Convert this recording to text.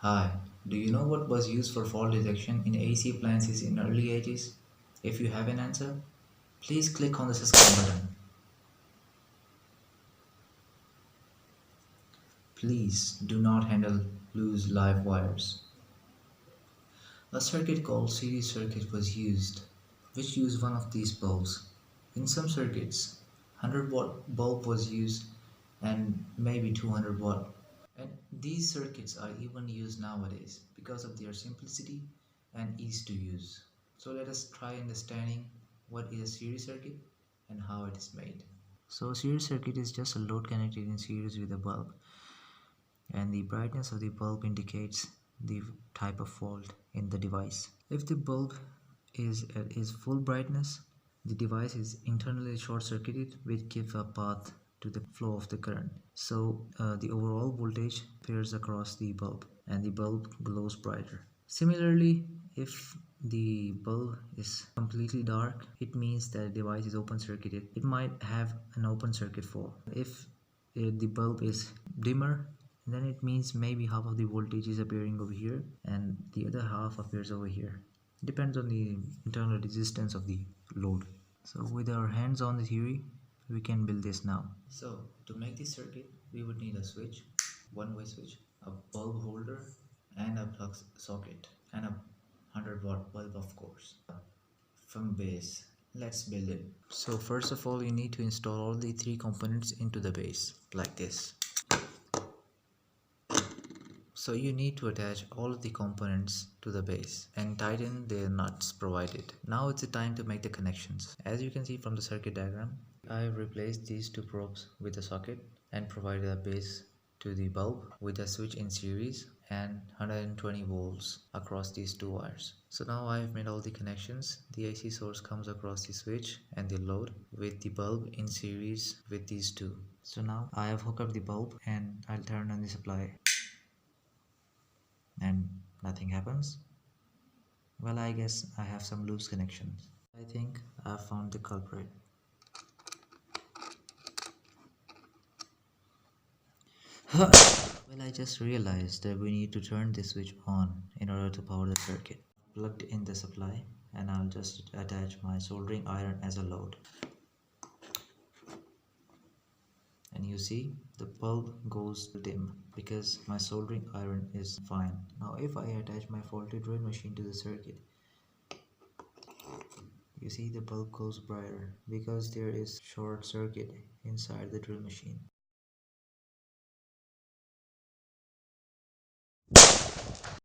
Hi, do you know what was used for fault detection in AC appliances in early 80s? If you have an answer, please click on the subscribe button. Please do not handle loose live wires. A circuit called series circuit was used, which used one of these bulbs. In some circuits, 100-watt bulb was used and maybe 200 watt. And these circuits are even used nowadays because of their simplicity and ease to use. So let us try understanding what is a series circuit and how it is made. So a series circuit is just a load connected in series with a bulb, and the brightness of the bulb indicates the type of fault in the device. If the bulb is at its full brightness, the device is internally short circuited, which gives a path to the flow of the current. So the overall voltage appears across the bulb and the bulb glows brighter. Similarly, if the bulb is completely dark, it means that the device is open circuited. It might have an open circuit fault. If the bulb is dimmer, then it means maybe half of the voltage is appearing over here and the other half appears over here. Depends on the internal resistance of the load. So with our hands on the theory, we can build this now. So to make this circuit, we would need a switch, one-way switch, a bulb holder, and a plug socket, and a 100-watt bulb, of course. From base, let's build it. So first of all, you need to install all the three components into the base, like this. So you need to attach all of the components to the base and tighten the nuts provided. Now it's the time to make the connections. As you can see from the circuit diagram, I have replaced these two probes with a socket and provided a base to the bulb with a switch in series and 120 volts across these two wires. So now I have made all the connections. The AC source comes across the switch and the load with the bulb in series with these two. So now I have hooked up the bulb and I'll turn on the supply and nothing happens. Well, I guess I have some loose connections. I think I found the culprit. Well, I just realized that we need to turn this switch on in order to power the circuit. Plugged in the supply and I'll just attach my soldering iron as a load. And you see the bulb goes dim because my soldering iron is fine. Now if I attach my faulty drill machine to the circuit, you see the bulb goes brighter because there is short circuit inside the drill machine.